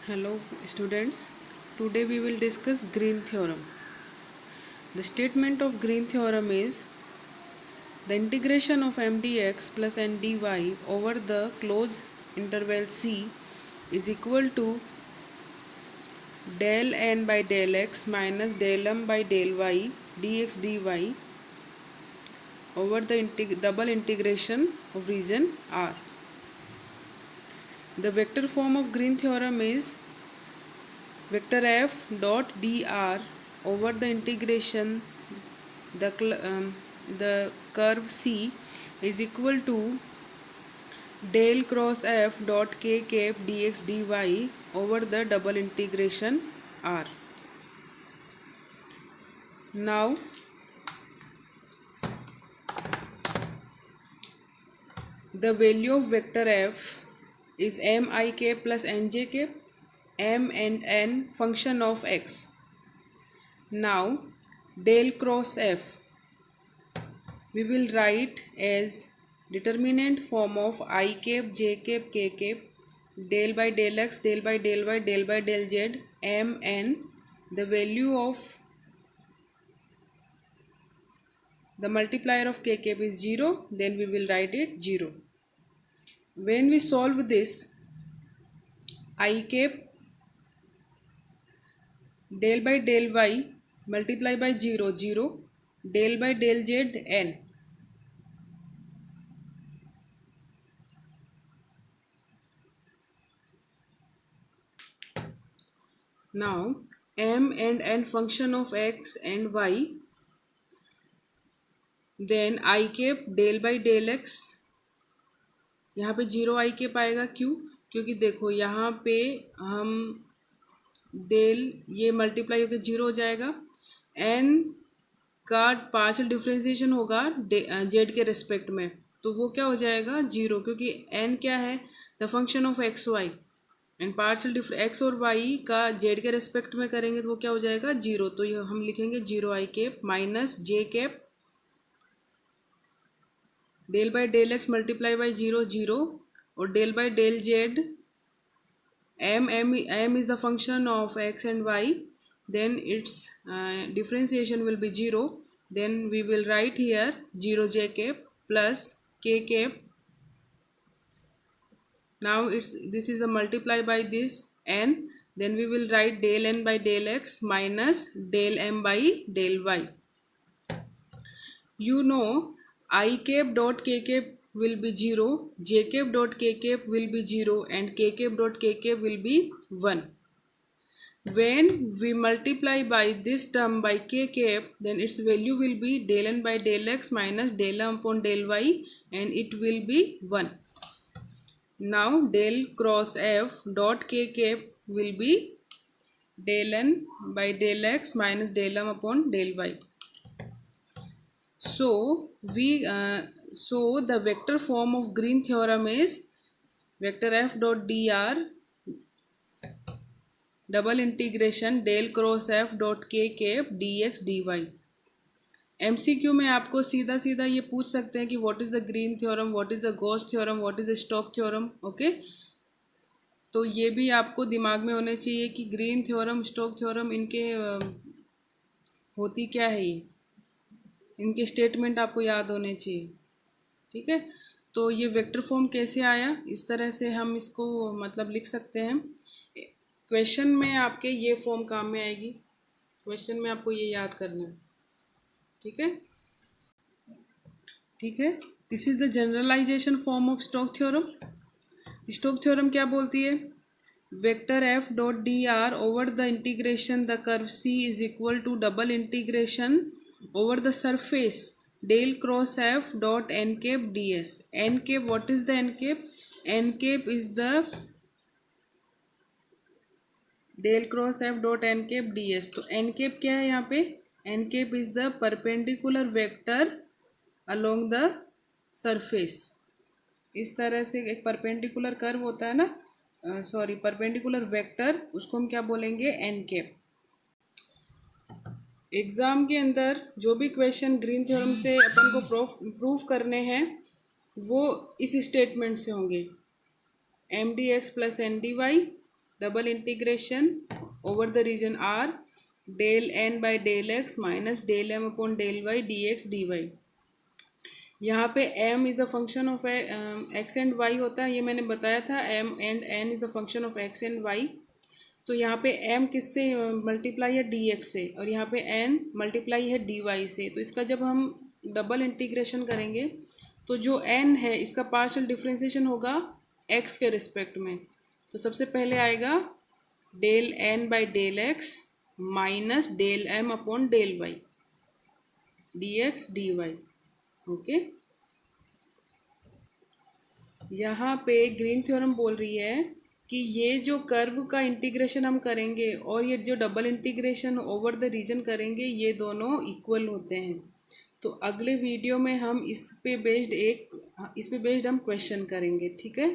Hello students, today we will discuss Green theorem. The statement of Green theorem is the integration of m dx plus n dy over the closed interval c is equal to del n by del x minus del m by del y dx dy over the double integration of region R. The vector form of Green theorem is vector f dot dr over the integration the curve c is equal to del cross f dot k cap dx dy over the double integration R. Now the value of vector f is m I cap plus n j cap, m and n function of x. Now del cross f we will write as determinant form of I cap, j cap, k cap, del by del x, del by del y, del by del z, m n. The value of the multiplier of k cap is 0, then we will write it 0. When we solve this, I cap del by del y multiply by 0, 0, del by del z n. Now m and n function of x and y, then I cap del by del x, यहाँ पे 0 I cap आएगा. क्यों? क्योंकि देखो यहाँ पे हम del ये मल्टीप्लाई होकर 0 हो जाएगा. n का पार्शियल डिफ्रेंसिएशन होगा z के रेस्पेक्ट में, तो वो क्या हो जाएगा 0, क्योंकि n क्या है the function of x y and partial x और वाई का जेड के रेस्पेक्ट में करेंगे तो वो क्या हो जाएगा 0. तो ये हम लिखेंगे 0 I cap minus j cap del by del x multiply by 0, 0 और del by del z m is the function of x and y, then its differentiation will be 0. Then we will write here 0 j cap plus k cap. Now this is the multiply by this n, then we will write del n by del x minus del m by del y. You know I cap dot k cap will be 0, j cap dot k cap will be 0 and k cap dot k cap will be 1. When we multiply by this term by k cap, then its value will be del n by del x minus del m upon del y and it will be 1. Now del cross f dot k cap will be del n by del x minus del m upon del y. So the vector form of Green theorem is vector f dot dr double integration del cross f dot k cap dx dy. MCQ में आपको सीधा सीधा ये पूछ सकते हैं कि what is the green theorem, what is the Gauss theorem, what is the Stokes theorem. Okay, तो ये भी आपको दिमाग में होने चाहिए कि ग्रीन थ्योरम, स्टोक्स थ्योरम इनके होती क्या है, ये इनके स्टेटमेंट आपको याद होने चाहिए. ठीक है, तो ये वेक्टर फॉर्म कैसे आया, इस तरह से हम इसको मतलब लिख सकते हैं. क्वेश्चन में आपके ये फॉर्म काम में आएगी, क्वेश्चन में आपको ये याद करना है. ठीक है, ठीक है. This is the generalization form of Stokes theorem. Stokes theorem क्या बोलती है, vector F dot d r over the integration the curve C is equal to double integration over the surface del cross f dot n cap ds. n cap, what is the n cap? n cap is the del cross f dot n cap ds. तो n cap क्या है यहाँ पे, n cap is the perpendicular vector along the surface. इस तरह से एक perpendicular curve होता है ना, परपेंडिकुलर वेक्टर, उसको हम क्या बोलेंगे n cap. एग्ज़ाम के अंदर जो भी क्वेश्चन ग्रीन थ्योरम से अपन को प्रूफ करने हैं वो इस स्टेटमेंट से होंगे, M d x plus N d y double integration over the region R del N by del x minus del M upon del y d x d y. यहाँ पे m is the function of x and y होता है, ये मैंने बताया था, m and n is the function of x and y। तो यहाँ पे m किससे मल्टीप्लाई है dx से, और यहाँ पे n मल्टीप्लाई है dy से। तो इसका जब हम डबल इंटीग्रेशन करेंगे तो जो n है इसका पार्शियल डिफरेंशिएशन होगा x के रिस्पेक्ट में। तो सबसे पहले आएगा del n by del x minus del m upon del y d x d y. Okay, यहाँ पे ग्रीन थ्योरम बोल रही है कि ये जो कर्व का इंटीग्रेशन हम करेंगे और ये जो double integration over the region करेंगे ये दोनों इक्वल होते हैं। तो अगले वीडियो में हम इस पे बेस्ड हम क्वेश्चन करेंगे, ठीक है।